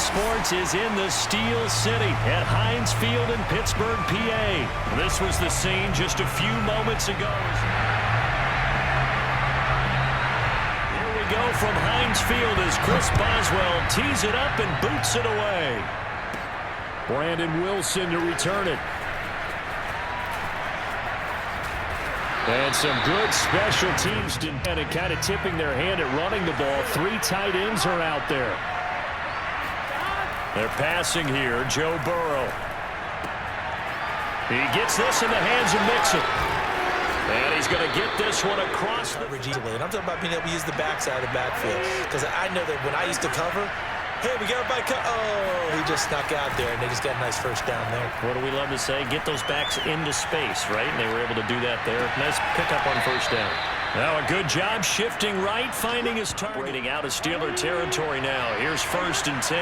Sports is in the Steel City at Heinz Field in Pittsburgh, PA. This was the scene just a few moments ago. Here we go from Heinz Field as Chris Boswell tees it up and boots it away. Brandon Wilson to return it. And some good special teams and kind of tipping their hand at running the ball. 3 tight ends are out there. They're passing here. Joe Burrow. He gets this in the hands of Mixon. And he's going to get this one across the... And I'm talking about being able to use the backside of the backfield. Because I know that when I used to cover, hey, we got everybody oh, he just snuck out there, and they just got a nice first down there. What do we love to say? Get those backs into space, right? And they were able to do that there. Nice pickup on first down. Now a good job shifting right, finding his target. Breaking out of Steeler territory now. Here's 1st and 10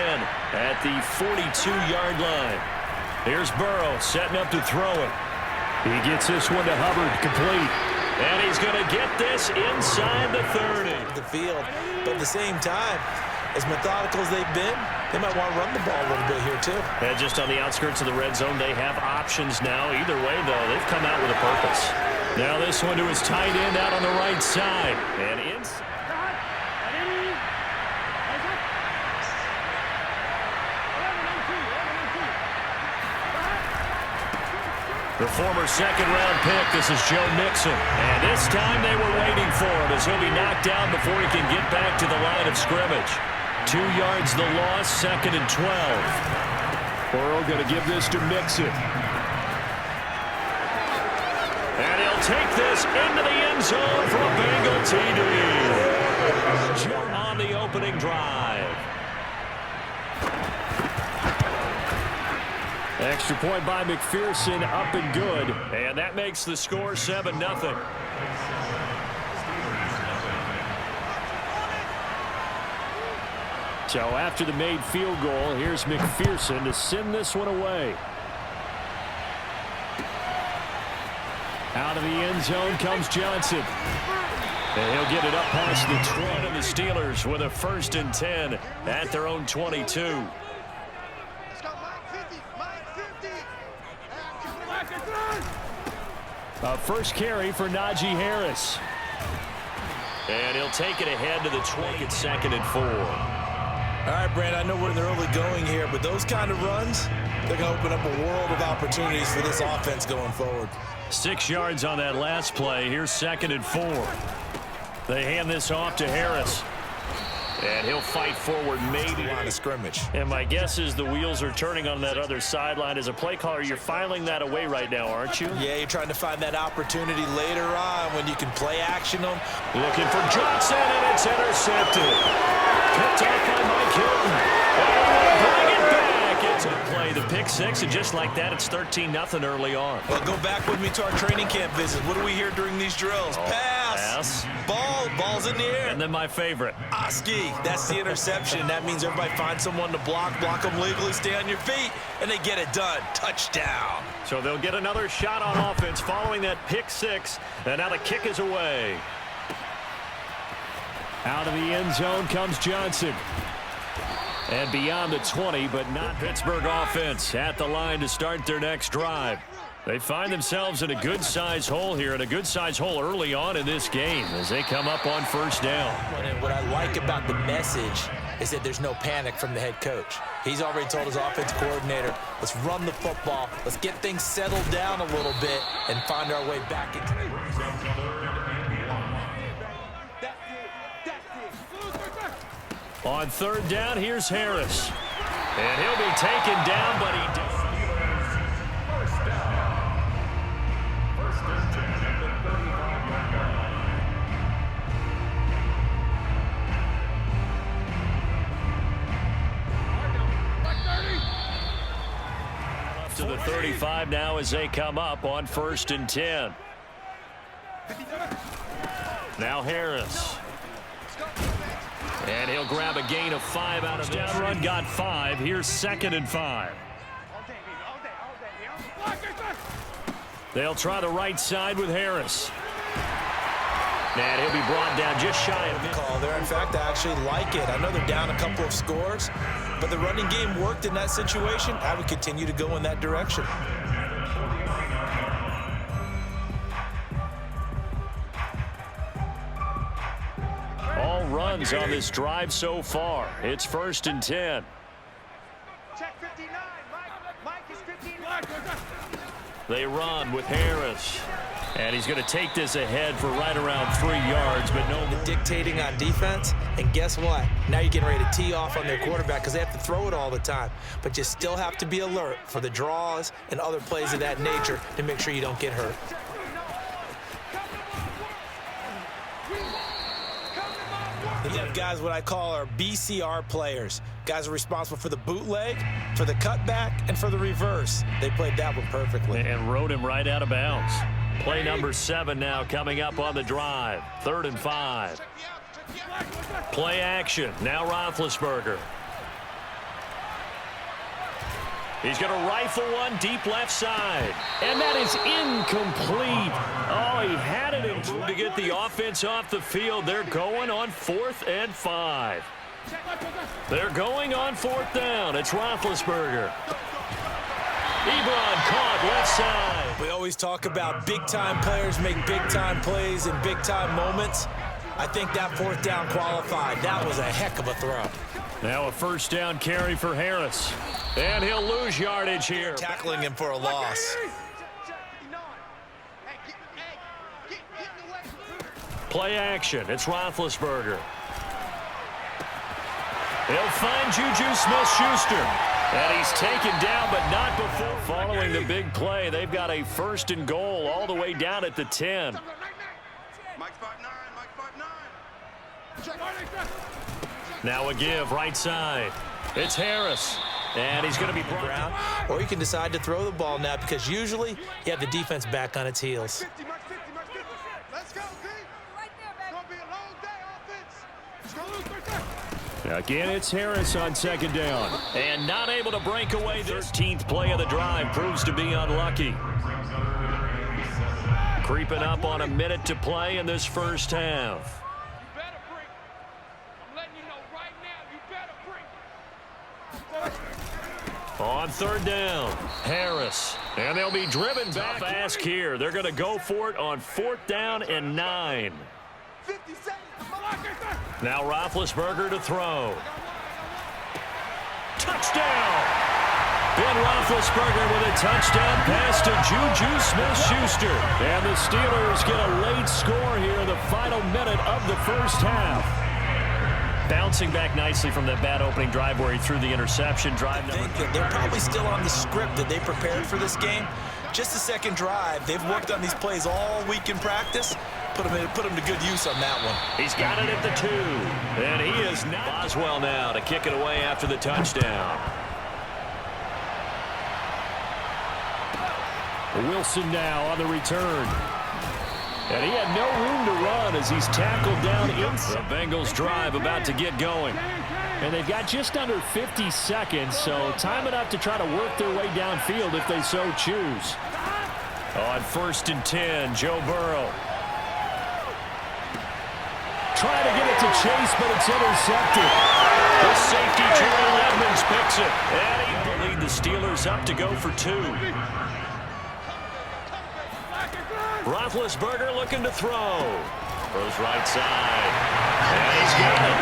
at the 42-yard line. Here's Burrow setting up to throw it. He gets this one to Hubbard, complete. And he's going to get this inside the 30. The field, but at the same time, as methodical as they've been, they might want to run the ball a little bit here, too. And just on the outskirts of the red zone, they have options now. Either way, though, they've come out with a purpose. Now this one to his tight end out on the right side. And in. The former second-round pick, this is Joe Mixon. And this time they were waiting for him as he'll be knocked down before he can get back to the line of scrimmage. 2 yards the loss, 2nd and 12. Burrow going to give this to Mixon. And he'll take this into the end zone for a Bengal TD. On the opening drive. Extra point by McPherson, up and good. And that makes the score 7-0. So after the made field goal, here's McPherson to send this one away. Out of the end zone comes Johnson. And he'll get it up past the 20 of the Steelers with a 1st and 10 at their own 22. A first carry for Najee Harris. And he'll take it ahead to the 20 at 2nd and 4. All right, Brand, I know we're in the early going here, but those kind of runs, they're going to open up a world of opportunities for this offense going forward. 6 yards on that last play. Here's 2nd and 4. They hand this off to Harris. And he'll fight forward maybe. Line of scrimmage. And my guess is the wheels are turning on that other sideline. As a play caller, you're filing that away right now, aren't you? Yeah, you're trying to find that opportunity later on when you can play action on. Looking for Johnson, and it's intercepted. Picked off by Mike Hilton. And bring it back. It's a play. The pick 6, and just like that, it's 13-0 early on. Well, go back with me to our training camp visit. What do we hear during these drills? Pass. Ball's in the air. And then my favorite. Oski, that's the interception. That means everybody finds someone to block them legally, stay on your feet, and they get it done. Touchdown. So they'll get another shot on offense following that pick 6, and now the kick is away. Out of the end zone comes Johnson. And beyond the 20, but not Pittsburgh offense at the line to start their next drive. They find themselves in a good-sized hole here, and a good-sized hole early on in this game as they come up on 1st down. And what I like about the message is that there's no panic from the head coach. He's already told his offensive coordinator, let's run the football, let's get things settled down a little bit and find our way back into the... On 3rd down, here's Harris. And he'll be taken down, but he does. To the 35 now as they come up on 1st and 10. Now Harris. And he'll grab a gain of 5 out of down run. Got 5. Here's 2nd and 5. They'll try the right side with Harris. And he'll be brought down just shy of the call there. In fact, I actually like it. I know they're down a couple of scores, but the running game worked in that situation. I would continue to go in that direction. All runs on this drive so far. It's 1st and 10. Check 59. Mike is 59. They run with Harris. And he's going to take this ahead for right around 3 yards, but no more. Dictating on defense, and guess what? Now you're getting ready to tee off on their quarterback because they have to throw it all the time. But you still have to be alert for the draws and other plays of that nature to make sure you don't get hurt. You have guys what I call our BCR players. Guys are responsible for the bootleg, for the cutback, and for the reverse. They played that one perfectly. And rode him right out of bounds. Play number 7 now coming up on the drive. 3rd and 5. Play action. Now Roethlisberger. He's going to rifle one deep left side. And that is incomplete. Oh, he had it in to get the offense off the field. They're going on 4th and 5. They're going on 4th down. It's Roethlisberger. Ebron caught left side. We always talk about big-time players make big-time plays in big-time moments. I think that 4th down qualified. That was a heck of a throw. Now a 1st down carry for Harris. And he'll lose yardage here. Tackling him for a loss. Play action. It's Roethlisberger. He'll find Juju Smith-Schuster. And he's taken down, but not before. Following the big play, they've got a 1st and goal all the way down at the 10. Mike's 5'9", Mike's 5'9". Now a give right side. It's Harris. And he's going to be brought down. Or you can decide to throw the ball now because usually you have the defense back on its heels. 50, Mike 50, Mike 50. Let's go, D. Right there, baby. It's going to be a long day offense. It's going to lose right there. Again, it's Harris on 2nd down. And not able to break away. 13th play of the drive proves to be unlucky. Creeping up on a minute to play in this 1st half. You better bring. I'm letting you know right now, you better bring. On 3rd down, Harris. And they'll be driven back. Tough ask here. They're going to go for it on 4th down and 9. 50 seconds. Now Roethlisberger to throw. Touchdown! Ben Roethlisberger with a touchdown pass to Juju Smith-Schuster. And the Steelers get a late score here in the final minute of the 1st half. Bouncing back nicely from that bad opening drive where he threw the interception. Drive number 3. They're probably still on the script that they prepared for this game. Just the 2nd drive. They've worked on these plays all week in practice. Put him to good use on that one. He's got it at the 2. And he is not. Boswell now to kick it away after the touchdown. Wilson now on the return. And he had no room to run as he's tackled down inside. The Bengals drive about to get going. And they've got just under 50 seconds, so time enough to try to work their way downfield if they so choose. On 1st and 10, Joe Burrow. Trying to get it to Chase, but it's intercepted. The safety, Terrell Edmonds, picks it. And he will lead the Steelers up to go for 2. Roethlisberger looking to throw. Throws right side. And he's got it.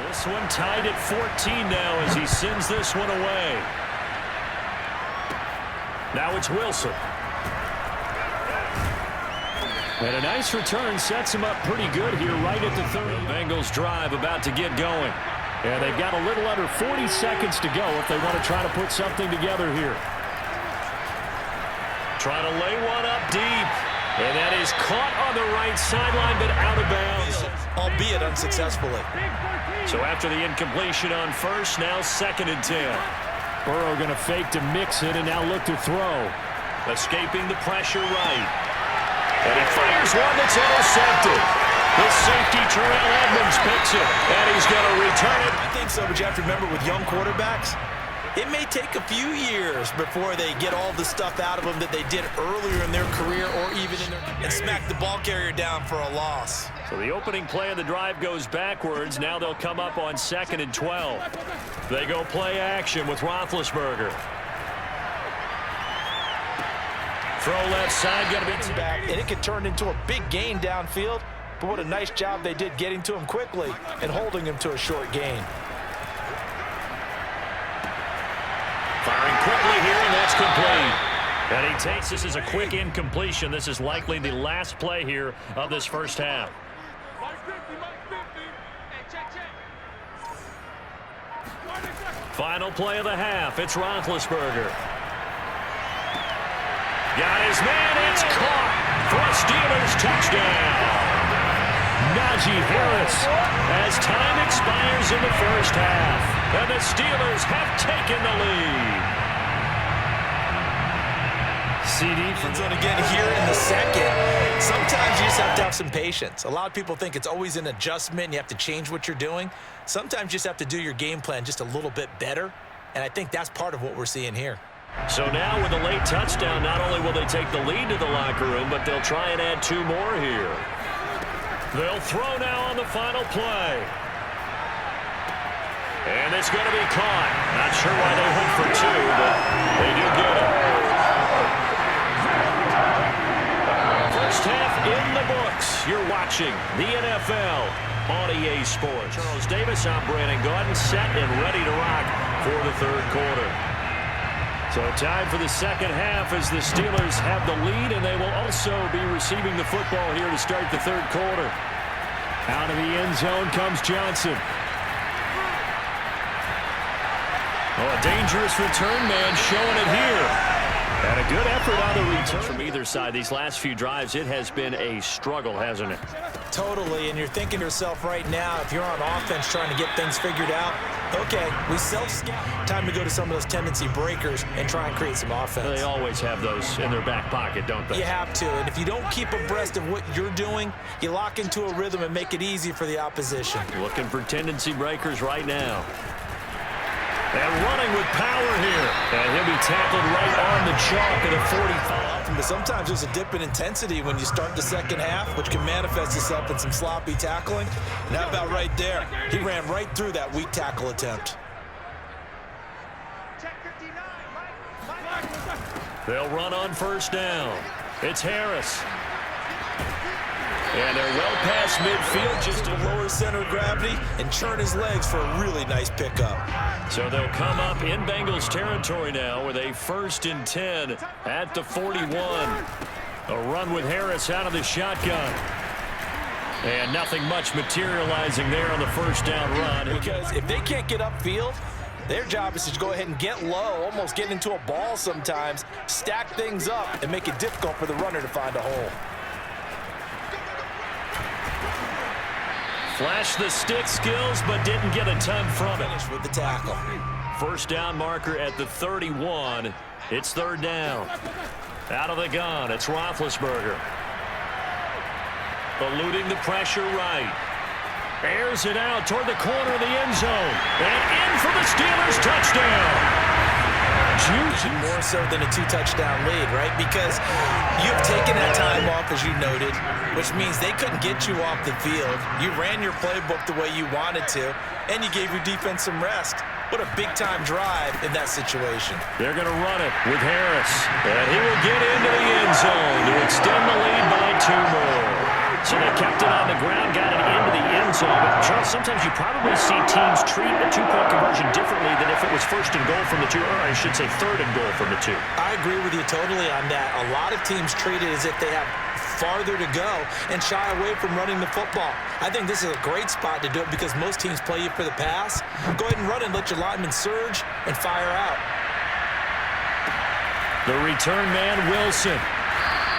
This one tied at 14 now as he sends this one away. Now it's Wilson. And a nice return sets him up pretty good here right at the 30. Bengals drive about to get going. And they've got a little under 40 seconds to go if they want to try to put something together here. Trying to lay one up deep. And that is caught on the right sideline, but out of bounds. Albeit unsuccessfully. So after the incompletion on 1st, now 2nd and 10. Burrow going to fake to mix it and now look to throw. Escaping the pressure right. And he fires one that's intercepted. The safety, Terrell Edmonds, picks it, and he's going to return it. I think so, but you have to remember with young quarterbacks, it may take a few years before they get all the stuff out of them that they did earlier in their career or even in their... and smack the ball carrier down for a loss. So the opening play of the drive goes backwards. Now they'll come up on 2nd and 12. They go play action with Roethlisberger. Throw left side, going to be back, and it could turn into a big gain downfield, but what a nice job they did getting to him quickly and holding him to a short gain. Firing quickly here, and that's complete. And he takes this as a quick incompletion. This is likely the last play here of this first half. Final play of the half. It's Roethlisberger. Got his man. It's caught for a Steelers touchdown. Najee Harris as time expires in the first half. And the Steelers have taken the lead. CD from zone again here in the second. Sometimes you just have to have some patience. A lot of people think it's always an adjustment and you have to change what you're doing. Sometimes you just have to do your game plan just a little bit better. And I think that's part of what we're seeing here. So now with a late touchdown, not only will they take the lead to the locker room, but they'll try and add 2 more here. They'll throw now on the final play. And it's going to be caught. Not sure why they went for 2, but they do get it. First half in the books. You're watching the NFL on EA Sports. Charles Davis, I'm Brandon Gaudin, set and ready to rock for the third quarter. So time for the second half as the Steelers have the lead, and they will also be receiving the football here to start the third quarter. Out of the end zone comes Johnson. Oh, a dangerous return man showing it here. And a good effort on the return from either side. These last few drives, it has been a struggle, hasn't it? Totally, and you're thinking to yourself right now, if you're on offense trying to get things figured out, okay, we self-scout. Time to go to some of those tendency breakers and try and create some offense. They always have those in their back pocket, don't they? You have to, and if you don't keep abreast of what you're doing, you lock into a rhythm and make it easy for the opposition. Looking for tendency breakers right now. And running with power here. And he'll be tackled right on the chalk at a 45. But sometimes there's a dip in intensity when you start the second half, which can manifest itself in some sloppy tackling. And how about right there? He ran right through that weak tackle attempt. They'll run on first down. It's Harris. And they're well past midfield, just to lower center of gravity and churn his legs for a really nice pickup. So they'll come up in Bengals territory now with a 1st and 10 at the 41. A run with Harris out of the shotgun. And nothing much materializing there on the first down run. Because if they can't get upfield, their job is to go ahead and get low, almost get into a ball sometimes, stack things up, and make it difficult for the runner to find a hole. Flashed the stick skills, but didn't get a ton from it. Finish with the tackle. First down marker at the 31. It's third down. Out of the gun, it's Roethlisberger. Eluding the pressure right. Airs it out toward the corner of the end zone. And in for the Steelers touchdown. More so than a 2-touchdown lead, right? Because you've taken that time off, as you noted, which means they couldn't get you off the field. You ran your playbook the way you wanted to, and you gave your defense some rest. What a big-time drive in that situation. They're going to run it with Harris. And he will get into the end zone to extend the lead by 2 more. So they kept it on the ground, got it into the end zone. But, Charles, sometimes you probably see teams treat a 2-point conversion differently than if it was 1st and goal from the 2, or I should say 3rd and goal from the 2. I agree with you totally on that. A lot of teams treat it as if they have farther to go and shy away from running the football. I think this is a great spot to do it because most teams play you for the pass. Go ahead and run and let your linemen surge and fire out. The return man, Wilson.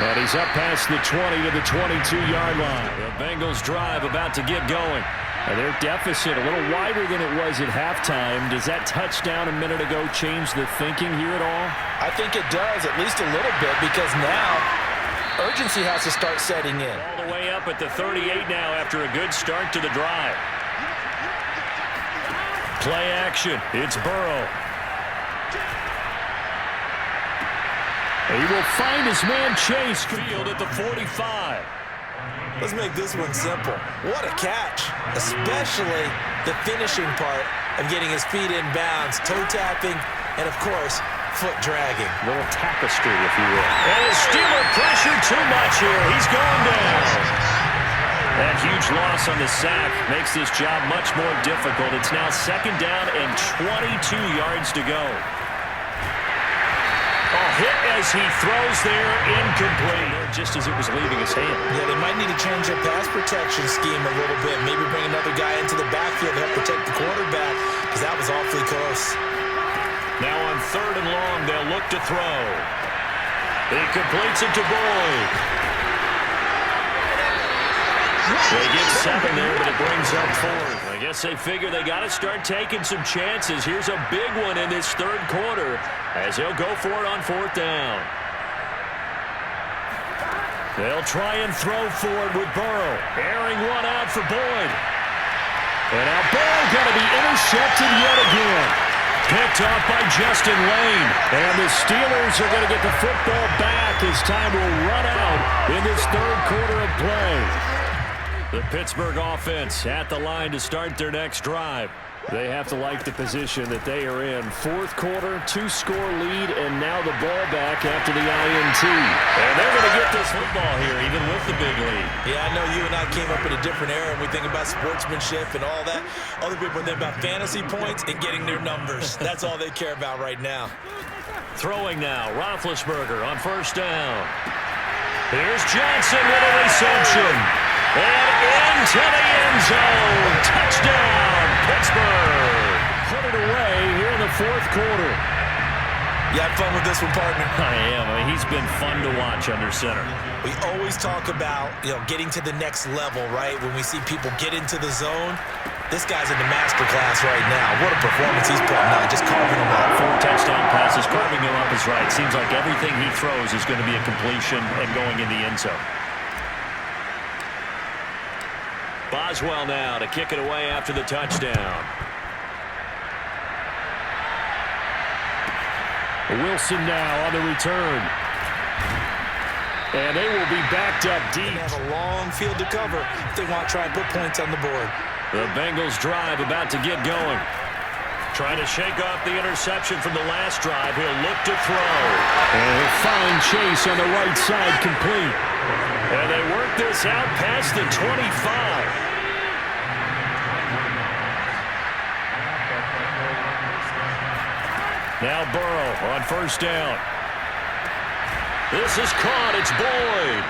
And he's up past the 20 to the 22-yard line. The Bengals drive about to get going. And their deficit a little wider than it was at halftime. Does that touchdown a minute ago change the thinking here at all? I think it does, at least a little bit, because now urgency has to start setting in. All the way up at the 38 now after a good start to the drive. Play action. It's Burrow. He will find his man Chase. Field at the 45. Let's make this one simple. What a catch, especially the finishing part of getting his feet in bounds, toe tapping, and of course, foot dragging. A little tapestry, if you will. And his Steeler pressure too much here. He's going down. That huge loss on the sack makes this job much more difficult. It's now 2nd down and 22 yards to go. Hit as he throws there, incomplete. Just as it was leaving his hand. Yeah, they might need to change their pass protection scheme a little bit. Maybe bring another guy into the backfield to help protect the quarterback, because that was awfully close. Now on 3rd and long, they'll look to throw. He completes it to Boyd. They get 7 there, but it brings up 4th. I guess they figure they got to start taking some chances. Here's a big one in this 3rd quarter as they'll go for it on 4th down. They'll try and throw for it with Burrow. Airing one out for Boyd. And now Burrow going to be intercepted yet again. Picked off by Justin Lane. And the Steelers are going to get the football back as time will run out in this 3rd quarter of play. The Pittsburgh offense at the line to start their next drive. They have to like the position that they are in. 4th quarter, 2-score lead, and now the ball back after the INT. And they're going to get this football here, even with the big lead. Yeah, I know you and I came up in a different era, and we think about sportsmanship and all that. Other people think about fantasy points and getting their numbers. That's all they care about right now. Throwing now, Roethlisberger on 1st down. Here's Johnson with a reception. And into the end zone. Touchdown, Pittsburgh. Put it away here in the 4th quarter. You had fun with this one, partner? I am. I mean, he's been fun to watch under center. We always talk about, getting to the next level, right? When we see people get into the zone, this guy's in the master class right now. What a performance he's putting on, just carving them up. 4 touchdown passes, carving them up is right. Seems like everything he throws is going to be a completion and going in the end zone. Boswell now to kick it away after the touchdown. Wilson now on the return. And they will be backed up deep. They have a long field to cover if they want to try and put points on the board. The Bengals drive about to get going. Trying to shake off the interception from the last drive. He'll look to throw. And he'll find Chase on the right side complete. And they work this out past the 25. Now Burrow on 1st down. This is caught. It's Boyd.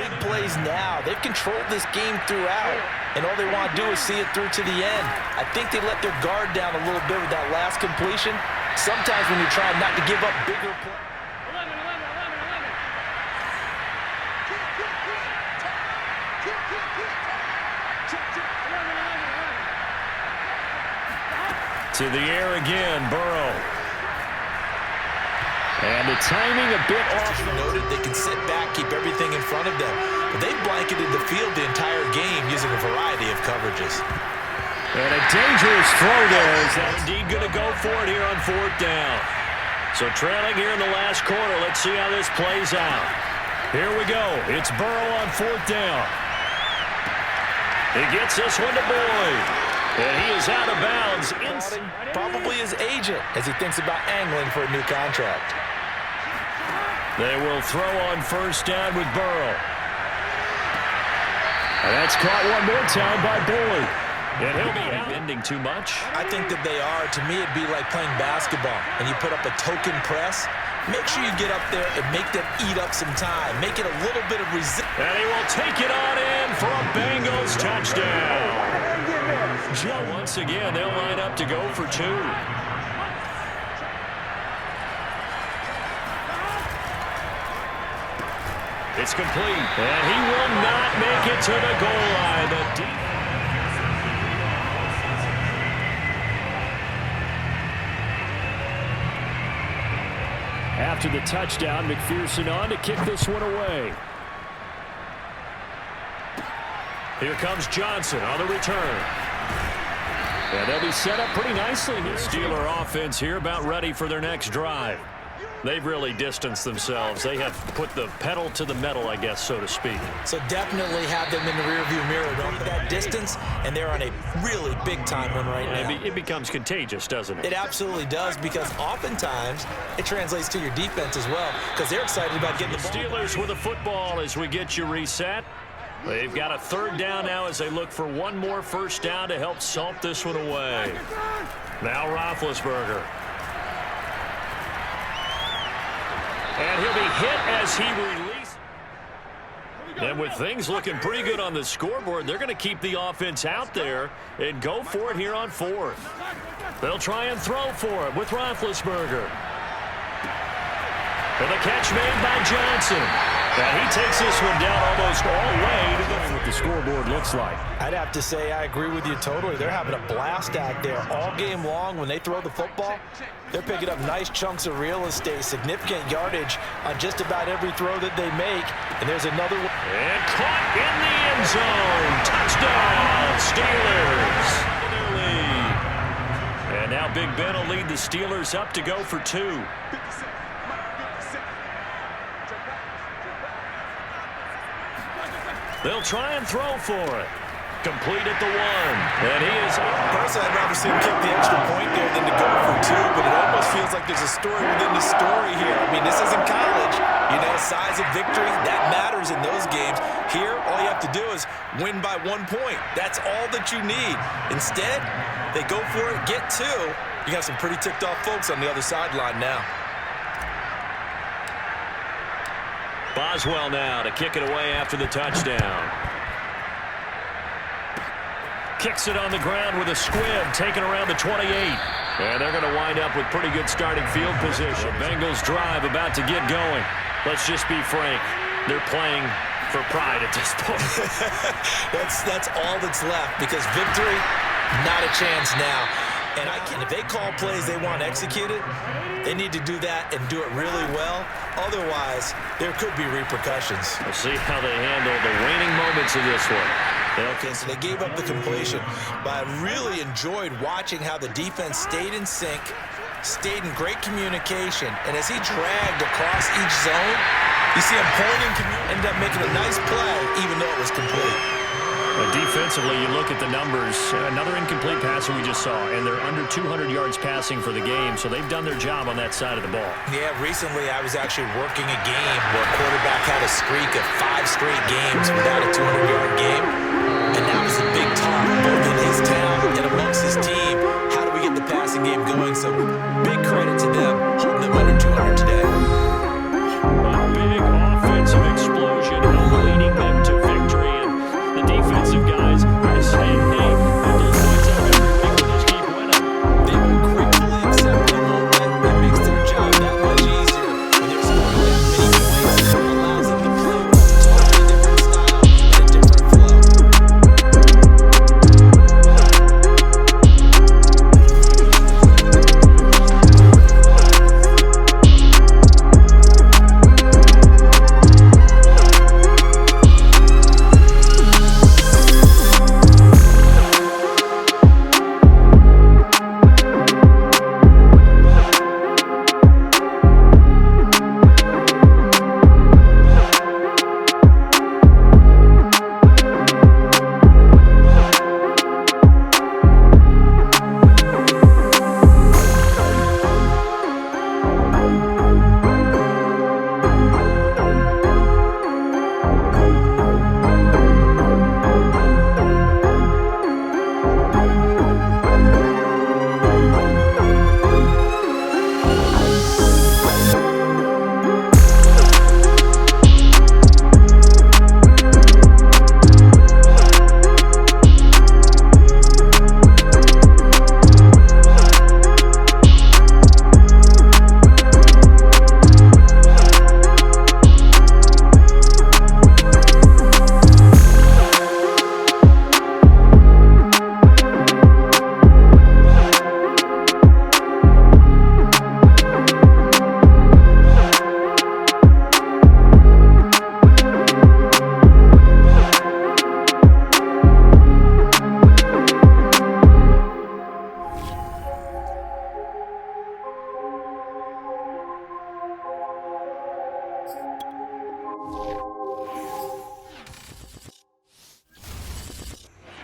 Big plays now. They've controlled this game throughout, and all they want to do is see it through to the end. I think they let their guard down a little bit with that last completion. Sometimes when you try not to give up bigger plays. To the air again, Burrow. And the timing a bit off. Noted they can sit back, keep everything in front of them. But they've blanketed the field the entire game using a variety of coverages. And a dangerous throw there. Is that indeed going to go for it here on 4th down? So trailing here in the last quarter. Let's see how this plays out. Here we go. It's Burrow on 4th down. He gets this one to Boyd. And he is out of bounds. Probably his agent as he thinks about angling for a new contract. They will throw on 1st down with Burrow. And that's caught one more time by Boyd. And he'll be bending too much. I think that they are. To me, it'd be like playing basketball, and you put up a token press. Make sure you get up there and make them eat up some time. Make it a little bit of resistance. And he will take it on in for a Bengals touchdown. Once again, they'll line up to go for 2. It's complete, and he will not make it to the goal line. After the touchdown, McPherson on to kick this one away. Here comes Johnson on the return. And they'll be set up pretty nicely. The Steeler offense here about ready for their next drive. They've really distanced themselves. They have put the pedal to the metal, I guess, so to speak. So definitely have them in the rearview mirror. Don't need that distance, and they're on a really big-time one right now. It becomes contagious, doesn't it? It absolutely does, because oftentimes it translates to your defense as well, because they're excited about getting the ball. Steelers with the football as we get you reset. They've got a third down now as they look for one more first down to help salt this one away. Now Roethlisberger. And he'll be hit as he releases. And with things looking pretty good on the scoreboard, they're going to keep the offense out there and go for it here on fourth. They'll try and throw for it with Roethlisberger. And the catch made by Johnson. And he takes this one down almost all the way to what the scoreboard looks like. I'd have to say I agree with you totally. They're having a blast out there all game long. When they throw the football, they're picking up nice chunks of real estate, significant yardage on just about every throw that they make. And there's another one. And caught in the end zone. Touchdown, Steelers. Their lead. And now Big Ben will lead the Steelers up to go for two. They'll try and throw for it. Complete at the one. And he is. Personally, I'd rather see him kick the extra point there than to go for two, but it almost feels like there's a story within the story here. I mean, this isn't college. You know, size of victory, that matters in those games. Here, all you have to do is win by 1 point. That's all that you need. Instead, they go for it, get two. You got some pretty ticked off folks on the other sideline now. Boswell now to kick it away after the touchdown. Kicks it on the ground with a squib, taken around the 28. And they're going to wind up with pretty good starting field position. Bengals drive about to get going. Let's just be frank. They're playing for pride at this point. That's all that's left, because victory, not a chance now. And if they call plays they want executed, they need to do that and do it really well. Otherwise, there could be repercussions. We'll see how they handle the waning moments of this one. Okay, so they gave up the completion, but I really enjoyed watching how the defense stayed in sync, stayed in great communication, and as he dragged across each zone, you see him pointing, ended up making a nice play, even though it was complete. Defensively, you look at the numbers. Another incomplete passer we just saw, and they're under 200 yards passing for the game, so they've done their job on that side of the ball. Yeah, recently I was actually working a game where a quarterback had a streak of 5 straight games without a 200-yard game, and that was a big talk, both in his town and amongst his team. How do we get the passing game going? So big credit to them.